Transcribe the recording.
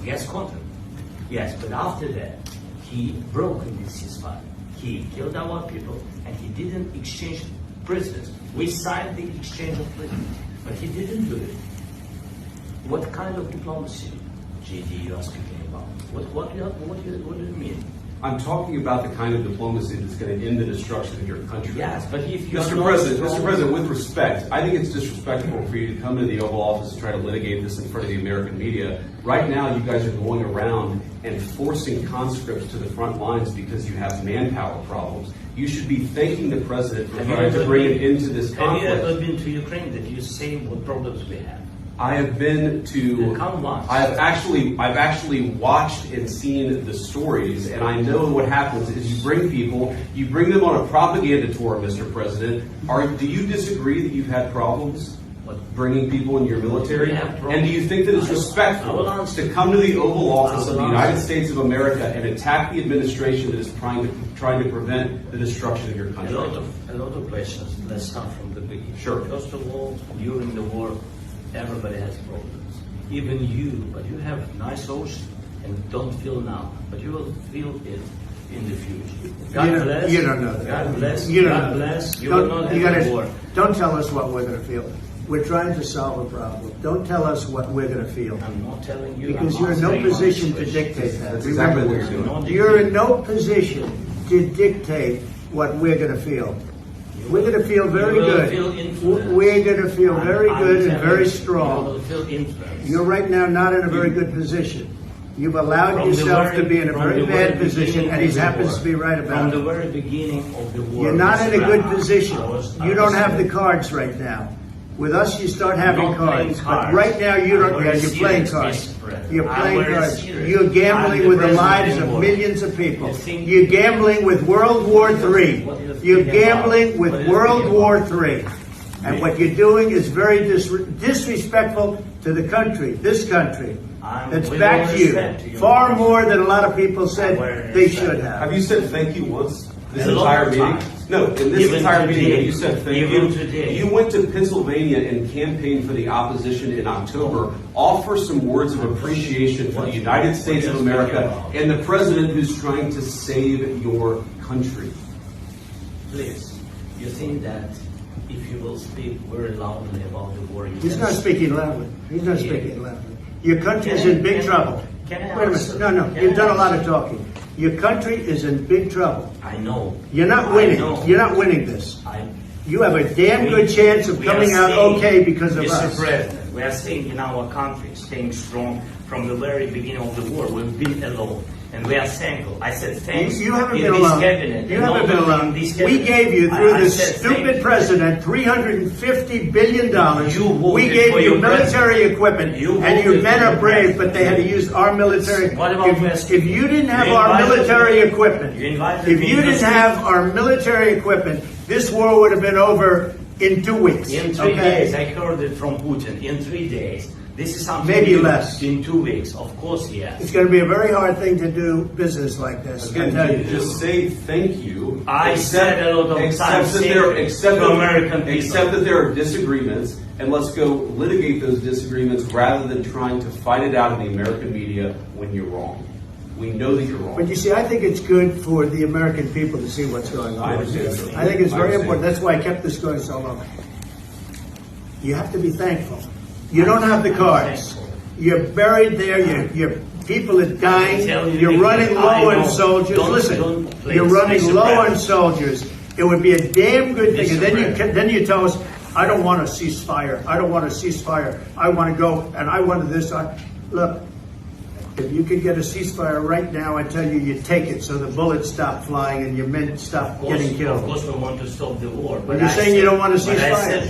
Yes, contract. Yes, but after that, he broke in this ceasefire. He killed our people, and he didn't exchange prisoners. We signed the exchange of prisoners, but he didn't do it. What kind of diplomacy, JD, you are speaking about? What do you mean? I'm talking about the kind of diplomacy that's going to end the destruction of your country. Yes, but if you Mr. President, with respect, I think it's disrespectful for you to come to the Oval Office and try to litigate this in front of the American media. Right now, you guys are going around and forcing conscripts to the front lines because you have manpower problems. You should be thanking the President for trying to bring it into this conflict. Have you ever been to Ukraine that you see what problems we have? I have been to. I've actually watched and seen the stories, and I know what happens is you bring them on a propaganda tour, Mr. President. Do you disagree that you've had problems bringing people in your military? And do you think that it's respectful to come to the Oval Office of the United States of America and attack the administration that is trying to prevent the destruction of your country? A lot of questions. Let's start from the beginning. Sure. First of all, during the war, everybody has problems. Even you, but you have nice ocean and don't feel now, but you will feel it in the future. God bless. You don't know that. God bless. You don't God know bless. that. You will not have a war. Don't tell us what we're going to feel. We're trying to solve a problem. Don't tell us what we're going to feel. I'm not telling you. Because you're in no position to dictate that. That's exactly what you're doing. You're in no position to dictate what we're going to feel. We're going to feel very good. We're going to feel very good and very strong. You're right now not in a very good position. You've allowed yourself to be in a very bad position, and he happens to be right about it. From the very beginning of the war. You're not in a good position. You don't have the cards right now. With us, you start having cards. But right now, you don't. Yeah, you're playing cards. You're playing cards. You're gambling with the lives of millions of people. You're gambling with World War III. You're gambling with World War III. And what you're doing is very disrespectful to the country, this country, that's backed you far more than a lot of people said they should have. Have you said thank you once this entire meeting? No, in this entire meeting, you said thank you. You went to Pennsylvania and campaigned for the opposition in October. Offer some words of appreciation for the United States of America and the president who's trying to save your country. Please, you think that if you will speak very loudly about the war, he's not speaking loudly. He's not speaking loudly. Your country is in big trouble. Wait a minute. No. You've done a lot of talking. Your country is in big trouble. I know. You're not winning. You're not winning this. You have a damn good chance of coming out okay because of us. Mr. President, we are staying in our country, staying strong from the very beginning of the war. We've been alone. And we are thankful. I said thanks. You haven't been alone. You haven't been alone. We gave you, through this stupid president, $350 billion. We gave you military equipment, and your men are brave, but they had to use our military. If you didn't have our military equipment, this war would have been over in 2 weeks. In 3 days. I heard it from Putin. In 3 days. This is something maybe less. In 2 weeks, of course, yes. It's going to be a very hard thing to do business like this. Again, just say thank you. I said a lot of times except to American people. Except that there are disagreements, and let's go litigate those disagreements rather than trying to fight it out in the American media when you're wrong. We know that you're wrong. But you see, I think it's good for the American people to see what's going on. I understand. I think it's very important. That's why I kept this going so long. You have to be thankful. You don't have the cards. You're buried there. Your people are dying. You're running low on soldiers. Listen, you're running low on soldiers. It would be a damn good thing. And then you tell us, I don't want a ceasefire. I don't want a ceasefire. I want to go and I want this. Look, if you could get a ceasefire right now, I tell you, you take it so the bullets stop flying and your men stop getting killed. Of course, we want to stop the war. But you're saying you don't want a ceasefire.